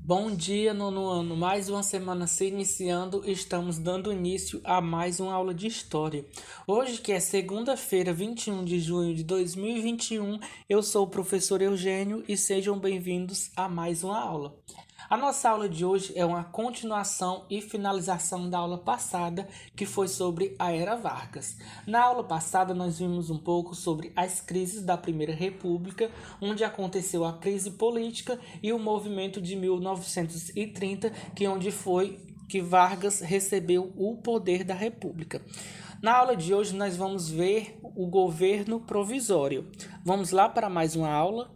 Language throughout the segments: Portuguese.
Bom dia, nono ano. Mais uma semana se iniciando, estamos dando início a mais uma aula de História. Hoje, que é segunda-feira, 21 de junho de 2021, eu sou o professor Eugênio e sejam bem-vindos a mais uma aula. A nossa aula de hoje é uma continuação e finalização da aula passada, que foi sobre a Era Vargas. Na aula passada, nós vimos um pouco sobre as crises da Primeira República, onde aconteceu a crise política e o movimento de 1930, onde foi que Vargas recebeu o poder da República. Na aula de hoje, nós vamos ver o governo provisório. Vamos lá para mais uma aula.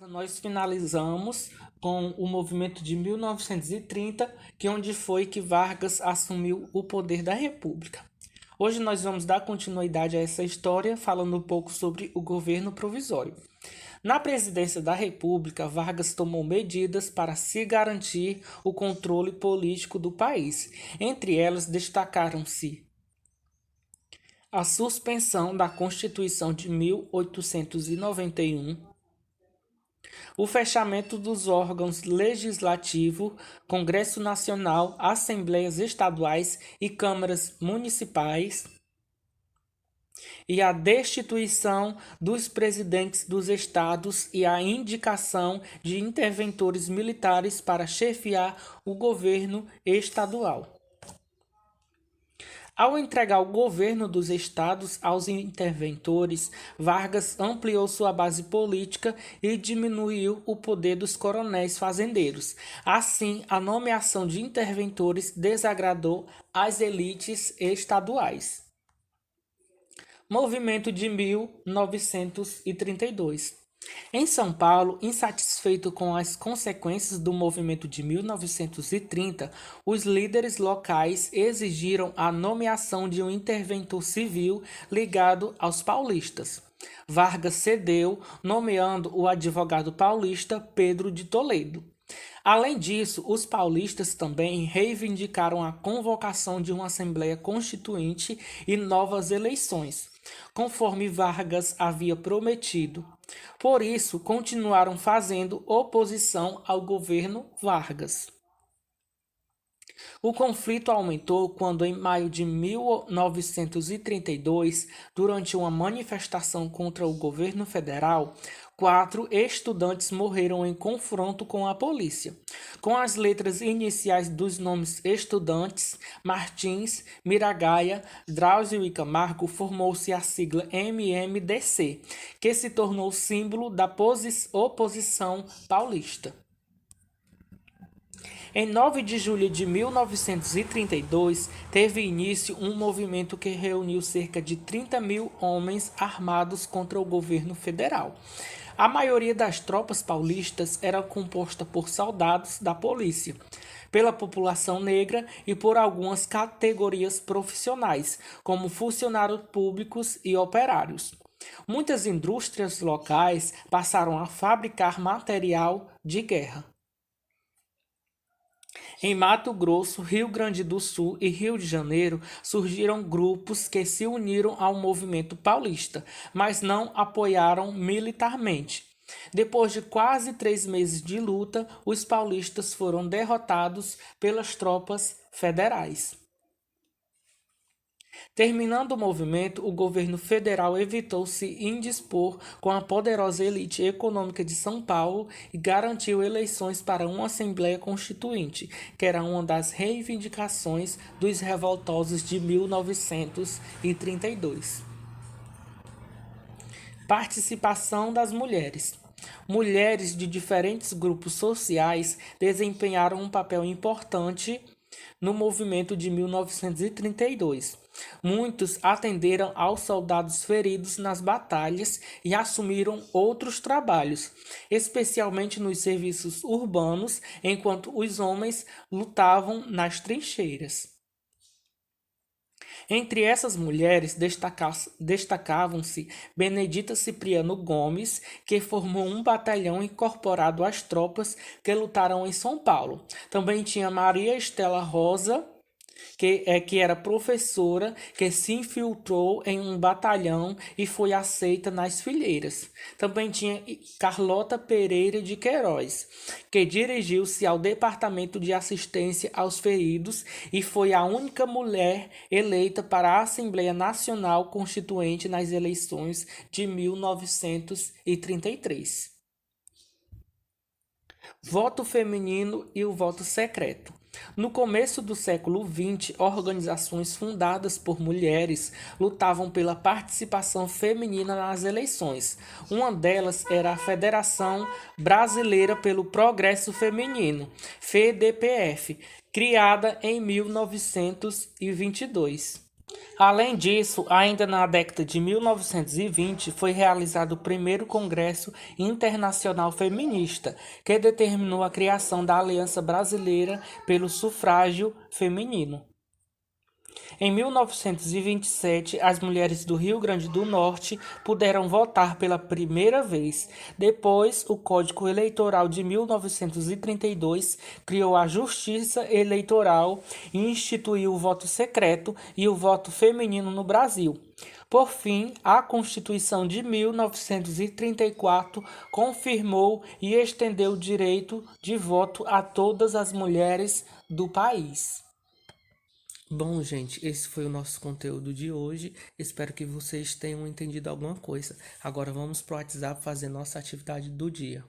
Nós finalizamos com o movimento de 1930, onde foi que Vargas assumiu o poder da República. Hoje nós vamos dar continuidade a essa história, falando um pouco sobre o governo provisório. Na presidência da República, Vargas tomou medidas para se garantir o controle político do país. Entre elas, destacaram-se a suspensão da Constituição de 1891, o fechamento dos órgãos legislativo, Congresso Nacional, Assembleias Estaduais e Câmaras Municipais, e a destituição dos presidentes dos estados e a indicação de interventores militares para chefiar o governo estadual. Ao entregar o governo dos estados aos interventores, Vargas ampliou sua base política e diminuiu o poder dos coronéis fazendeiros. Assim, a nomeação de interventores desagradou as elites estaduais. Movimento de 1932. Em São Paulo, insatisfeito com as consequências do movimento de 1930, os líderes locais exigiram a nomeação de um interventor civil ligado aos paulistas. Vargas cedeu, nomeando o advogado paulista Pedro de Toledo. Além disso, os paulistas também reivindicaram a convocação de uma Assembleia Constituinte e novas eleições, conforme Vargas havia prometido. Por isso, continuaram fazendo oposição ao governo Vargas. O conflito aumentou quando, em maio de 1932, durante uma manifestação contra o governo federal, 4 estudantes morreram em confronto com a polícia. Com as letras iniciais dos nomes estudantes, Martins, Miragaia, Drauzio e Camargo, formou-se a sigla MMDC, que se tornou símbolo da oposição paulista. Em 9 de julho de 1932, teve início um movimento que reuniu cerca de 30 mil homens armados contra o governo federal. A maioria das tropas paulistas era composta por soldados da polícia, pela população negra e por algumas categorias profissionais, como funcionários públicos e operários. Muitas indústrias locais passaram a fabricar material de guerra. Em Mato Grosso, Rio Grande do Sul e Rio de Janeiro surgiram grupos que se uniram ao movimento paulista, mas não apoiaram militarmente. Depois de quase 3 meses de luta, os paulistas foram derrotados pelas tropas federais. Terminando o movimento, o governo federal evitou se indispor com a poderosa elite econômica de São Paulo e garantiu eleições para uma Assembleia Constituinte, que era uma das reivindicações dos revoltosos de 1932. Participação das mulheres. Mulheres de diferentes grupos sociais desempenharam um papel importante no movimento de 1932. Muitos atenderam aos soldados feridos nas batalhas e assumiram outros trabalhos, especialmente nos serviços urbanos, enquanto os homens lutavam nas trincheiras. Entre essas mulheres destacavam-se Benedita Cipriano Gomes, que formou um batalhão incorporado às tropas que lutaram em São Paulo. Também tinha Maria Estela Rosa, que era professora, que se infiltrou em um batalhão e foi aceita nas fileiras. Também tinha Carlota Pereira de Queiroz, que dirigiu-se ao Departamento de Assistência aos Feridos e foi a única mulher eleita para a Assembleia Nacional Constituinte nas eleições de 1933. Voto feminino e o voto secreto. No começo do século XX, organizações fundadas por mulheres lutavam pela participação feminina nas eleições. Uma delas era a Federação Brasileira pelo Progresso Feminino, FEDPF, criada em 1922. Além disso, ainda na década de 1920, foi realizado o primeiro Congresso Internacional Feminista, que determinou a criação da Aliança Brasileira pelo Sufrágio Feminino. Em 1927, as mulheres do Rio Grande do Norte puderam votar pela primeira vez. Depois, o Código Eleitoral de 1932 criou a Justiça Eleitoral e instituiu o voto secreto e o voto feminino no Brasil. Por fim, a Constituição de 1934 confirmou e estendeu o direito de voto a todas as mulheres do país. Bom, gente, esse foi o nosso conteúdo de hoje. Espero que vocês tenham entendido alguma coisa. Agora vamos pro WhatsApp fazer nossa atividade do dia.